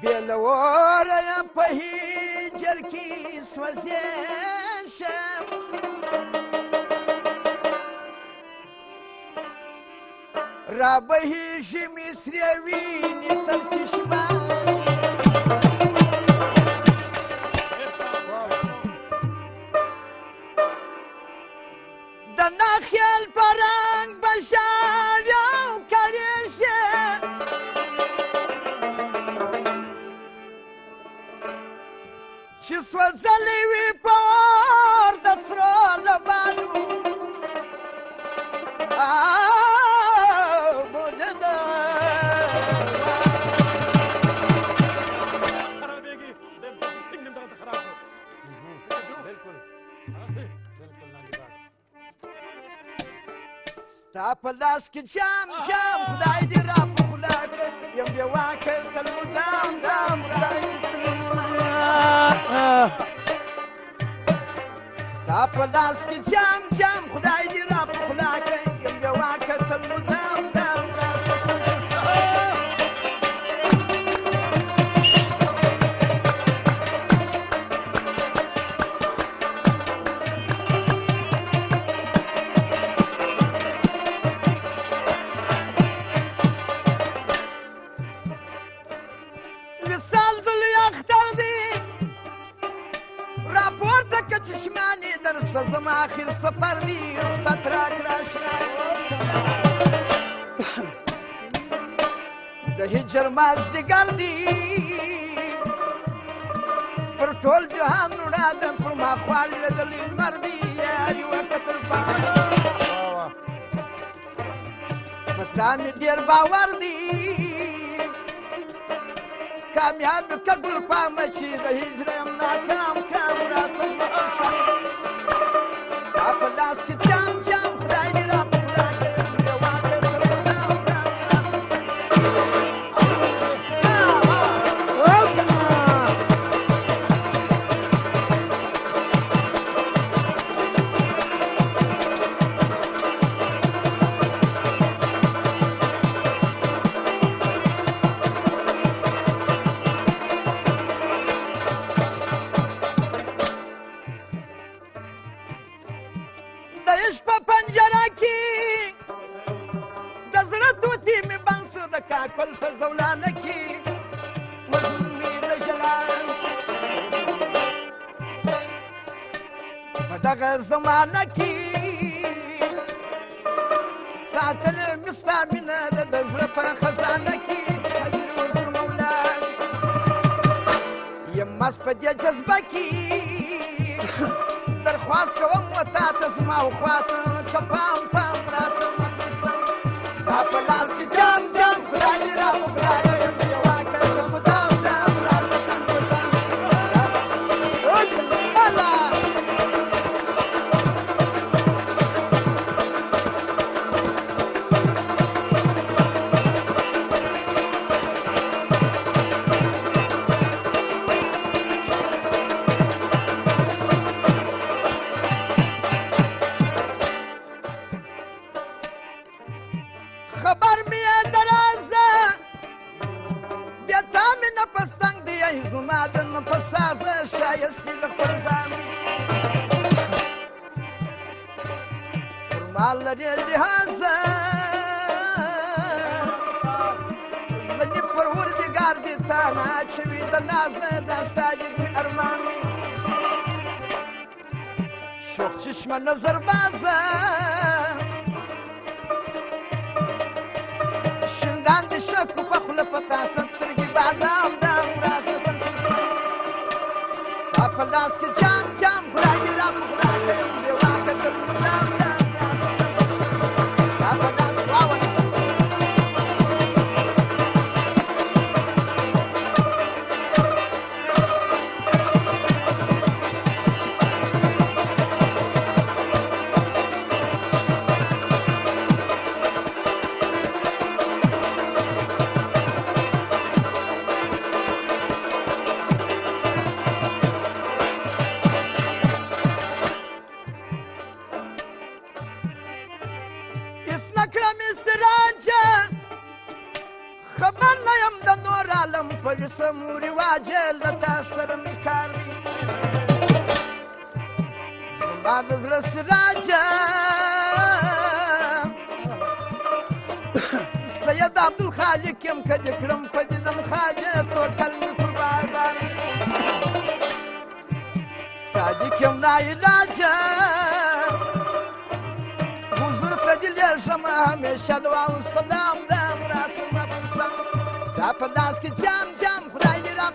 بێلەوەرە په هیجر کې سوەزێشم ڕابەهیژی میسرێوینی تەرکیشمە دەنا خێل پەرەنگ بەشارە و کەرێژێ چی سوەزەلیوی پەوەڕ دەسرۆ لە بالو ستا په لاس کې جام جام خدای دې را په خوله کړ یم بېواکه تل مدام دام ستا په لاس کې جام جام خدای دې را په خوله کړ یم بېواکه تل مدام دام زما آخر سفر دی رخصت راکړه اشنا د هجر مازدیګر دی پر ټول جهان روڼا ده پر ما خوا لیدلی لمر دی یاري وکه تر پامه په تا مې ډېر باور دی کامیاب مې که ګل پامه چې د هجر یم ناکام کام راسم په لاس کې جام جام خدای دې را په خوله کړ بېواکه تل مدام کاکل په زولانه کې مضمون مې د ژړا په دغه زمانه کې ساتلې مې ستا مینه ده د زړه په خزانه کې حضر حضور مولا یم مست په دې جذبه کې درخواست کوم و تا ته زما وخواته که پام پام راسه مقصد ستا په لاس کې جام جام خدای دې را په خوله کړ یم بېواکه تل مدام دام راسه خبر مې درازه بیا تا مې نفس تنګ دی ای زما د نفس سازه ښایستې د خپل ځان پر ما لرې لحاظه منې پروردګار دې تا نه اچوي د نازه دا ستا یګمې ارمان مې شوخ چشمه نظر بازه شندان د شکو په خوله په تاسه سترګې بادام دام راسه ستا په لاس کې جام جام خدای دې را په خوله کړ یم بېواکه تل مدام دام ستا په لاس واوړه لەم پەرسەم و ریواجە لە تا سەرم کاردی بعدز لە سراجە سەیەد عەبدولخالقم کە دەکرم پەدیدەم خاجە تۆ کەلمی قوربانداری سادیکم نایلاجە حضورتە دلێژەمە هەمێشە دوا و سەلام دەم ڕاستم مەپرسەم ستا پەرداز کە جام جام خودای گێرا